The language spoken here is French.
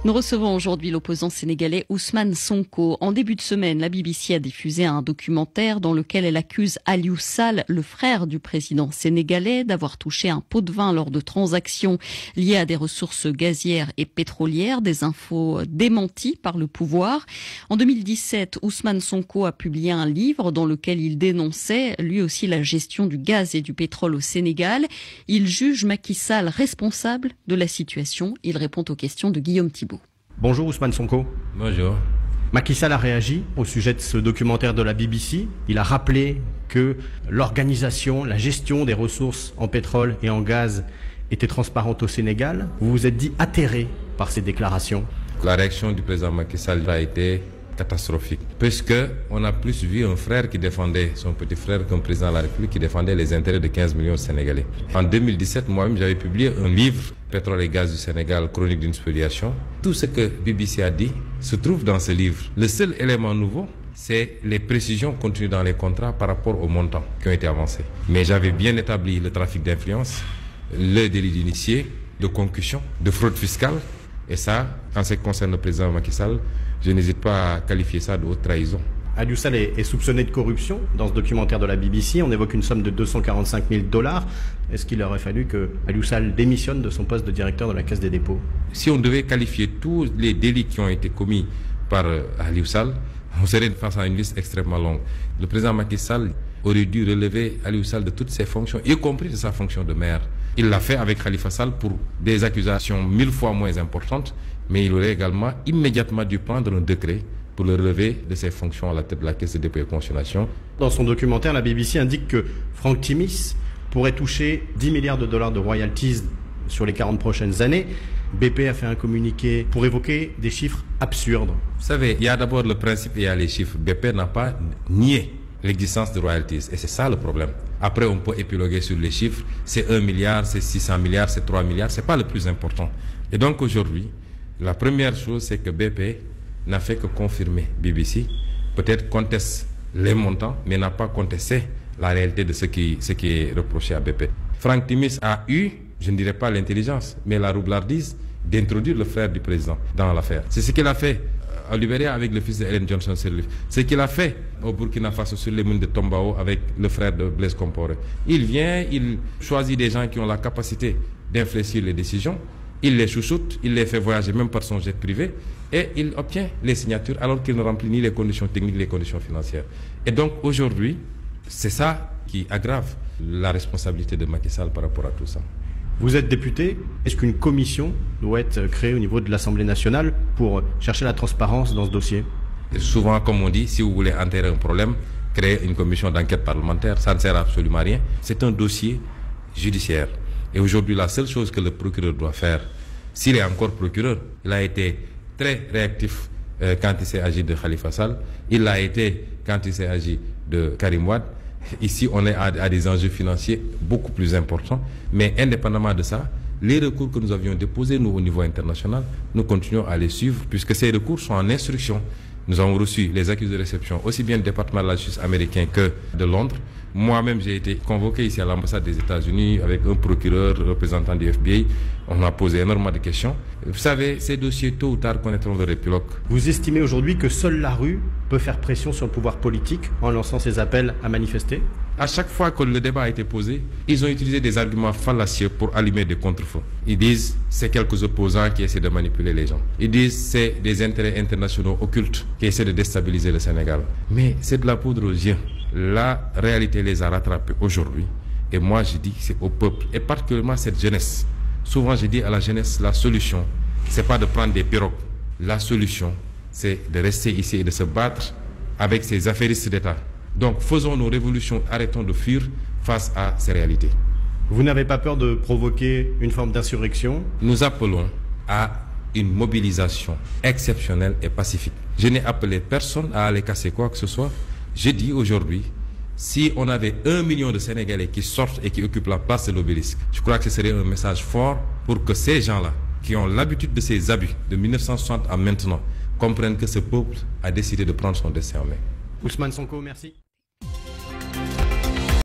Nous recevons aujourd'hui l'opposant sénégalais Ousmane Sonko. En début de semaine, la BBC a diffusé un documentaire dans lequel elle accuse Aliou Sall, le frère du président sénégalais, d'avoir touché un pot de vin lors de transactions liées à des ressources gazières et pétrolières, des infos démenties par le pouvoir. En 2017, Ousmane Sonko a publié un livre dans lequel il dénonçait lui aussi la gestion du gaz et du pétrole au Sénégal. Il juge Macky Sall responsable de la situation. Il répond aux questions de Guillaume Thibault. Bonjour Ousmane Sonko. Bonjour. Macky Sall a réagi au sujet de ce documentaire de la BBC. Il a rappelé que l'organisation, la gestion des ressources en pétrole et en gaz était transparente au Sénégal. Vous vous êtes dit atterré par ces déclarations. La réaction du président Macky Sall a été catastrophique, puisqu'on a plus vu un frère qui défendait son petit frère qu'un président de la République qui défendait les intérêts de 15 millions de Sénégalais. En 2017, moi-même, j'avais publié un livre, Pétrole et gaz du Sénégal, chronique d'une spoliation. Tout ce que BBC a dit se trouve dans ce livre. Le seul élément nouveau, c'est les précisions contenues dans les contrats par rapport aux montants qui ont été avancés. Mais j'avais bien établi le trafic d'influence, le délit d'initié, de concussion, de fraude fiscale. Et ça, en ce qui concerne le président Macky Sall, je n'hésite pas à qualifier ça de haute trahison. Aliou Sall est soupçonné de corruption. Dans ce documentaire de la BBC, on évoque une somme de 245 000 $. Est-ce qu'il aurait fallu que Aliou Sall démissionne de son poste de directeur de la Caisse des dépôts? Si on devait qualifier tous les délits qui ont été commis par Aliou Sall, on serait face à une liste extrêmement longue. Le président Macky Sall aurait dû relever Aliou Sall de toutes ses fonctions, y compris de sa fonction de maire. Il l'a fait avec Khalifa Sall pour des accusations 1000 fois moins importantes, mais il aurait également immédiatement dû prendre un décret pour le relever de ses fonctions à la tête de la Caisse de dépôt et consignation. Dans son documentaire, la BBC indique que Franck Timis pourrait toucher 10 milliards de dollars de royalties sur les 40 prochaines années. BP a fait un communiqué pour évoquer des chiffres absurdes. Vous savez, il y a d'abord le principe et il y a les chiffres. BP n'a pas nié l'existence de royalties. Et c'est ça le problème. Après, on peut épiloguer sur les chiffres. C'est 1 milliard, c'est 600 milliards, c'est 3 milliards. C'est pas le plus important. Et donc aujourd'hui, la première chose, c'est que BP n'a fait que confirmer BBC. Peut-être conteste les montants, mais n'a pas contesté la réalité de ce qui est reproché à BP. Franck Timis a eu, je ne dirais pas l'intelligence, mais la roublardise d'introduire le frère du président dans l'affaire. C'est ce qu'il a fait au Libéria avec le fils de Ellen Johnson Sirleaf. C'est ce qu'il a fait au Burkina Faso sur les mines de Tombao avec le frère de Blaise Compaoré. Il vient, il choisit des gens qui ont la capacité d'infléchir les décisions, il les chouchoute, il les fait voyager même par son jet privé et il obtient les signatures alors qu'il ne remplit ni les conditions techniques ni les conditions financières. Et donc aujourd'hui, c'est ça qui aggrave la responsabilité de Macky Sall par rapport à tout ça. Vous êtes député, est-ce qu'une commission doit être créée au niveau de l'Assemblée nationale pour chercher la transparence dans ce dossier? Et souvent, comme on dit, si vous voulez enterrer un problème, créer une commission d'enquête parlementaire, ça ne sert absolument à rien. C'est un dossier judiciaire. Et aujourd'hui, la seule chose que le procureur doit faire, s'il est encore procureur, il a été très réactif quand il s'est agi de Khalifa Sall, il l'a été quand il s'est agi de Karim Wade. Ici, on est à des enjeux financiers beaucoup plus importants. Mais indépendamment de ça, les recours que nous avions déposés, nous, au niveau international, nous continuons à les suivre puisque ces recours sont en instruction. Nous avons reçu les accusés de réception, aussi bien du département de la justice américain que de Londres. Moi-même, j'ai été convoqué ici à l'ambassade des États-Unis avec un procureur, représentant du FBI. On a posé énormément de questions. Vous savez, ces dossiers, tôt ou tard, connaîtront leur épilogue. Vous estimez aujourd'hui que seule la rue peut faire pression sur le pouvoir politique en lançant ses appels à manifester? À chaque fois que le débat a été posé, ils ont utilisé des arguments fallacieux pour allumer des contre-feux. Ils disent c'est quelques opposants qui essaient de manipuler les gens. Ils disent c'est des intérêts internationaux occultes qui essaient de déstabiliser le Sénégal. Mais c'est de la poudre aux yeux. La réalité les a rattrapés aujourd'hui. Et moi, je dis que c'est au peuple, et particulièrement cette jeunesse. Souvent, je dis à la jeunesse, la solution, c'est pas de prendre des pirogues. La solution, c'est de rester ici et de se battre avec ces affairistes d'État. Donc, faisons nos révolutions, arrêtons de fuir face à ces réalités. Vous n'avez pas peur de provoquer une forme d'insurrection? Nous appelons à une mobilisation exceptionnelle et pacifique. Je n'ai appelé personne à aller casser quoi que ce soit. Je dis aujourd'hui, si on avait 1 million de Sénégalais qui sortent et qui occupent la place de l'Obélisque, je crois que ce serait un message fort pour que ces gens-là, qui ont l'habitude de ces abus de 1960 à maintenant, comprennent que ce peuple a décidé de prendre son destin en main. Ousmane Sonko, merci.